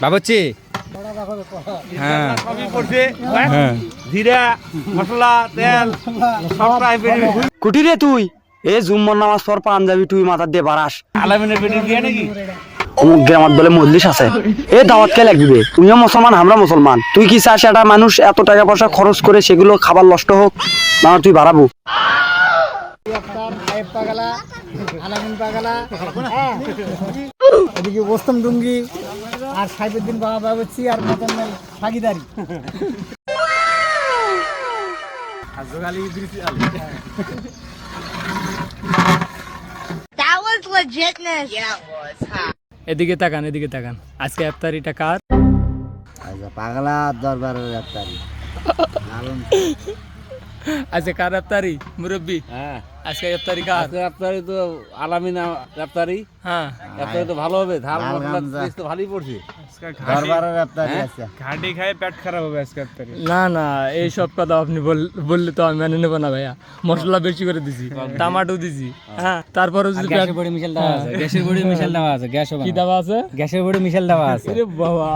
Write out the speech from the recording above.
বাবুচি হ্যাঁ হ্যাঁ জিরা মশলা তেল সবটাই বেরিয়ে কুটি রে তুই এ জুম্মর নামাজ পর পাঞ্জাবি তুই মাথা দিয়ে বাড়াস আলামিনের বেটি দিয়ে নাকি অমুক গ্রামার দলে মজলিস আছে এ দাওয়াত কে লাগবে তুমিও মুসলমান আমরা মুসলমান তুই কি চাস একটা মানুষ এত টাকা পয়সা খরচ করে সেগুলো খাবার নষ্ট হোক না তুই বাড়াবো এদিকে ওস্তম ডুঙ্গি আর সাইফুদ্দিন বাবা বাবুচি আর মতনের ভাগিদারি That was legitness. Yeah, it was. এদিকে তাকান আজকে ইফতারিটা কার আচ্ছা পাগলা দরবারের ইফতারি আজকে কার ইফতারি মুরব্বি হ্যাঁ আজকে ইফতারি কার আজকে রাফতারি তো আলামিন রাফতারি হ্যাঁ রাফতারি তো ভালো হবে ঝাল মশলা টেস্ট তো ভালোই পড়ছে দরবারের ইফতারি আছে ঘাটি খায় পেট খারাপ হবে আজকে ইফতারি। না না এই সব কথা আপনি বললে তো আমি মেনে নেবো না ভাইয়া মশলা বেশি করে দিছি টমেটো দিছি হ্যাঁ তারপরে যদি গ্যাসের বড়ি মিশাল দেওয়া আছে গ্যাসের বড়ি মিশাল দেওয়া আছে গ্যাস কি দেওয়া আছে গ্যাসের বড়ি মিশাল দেওয়া আছে আরে বাবা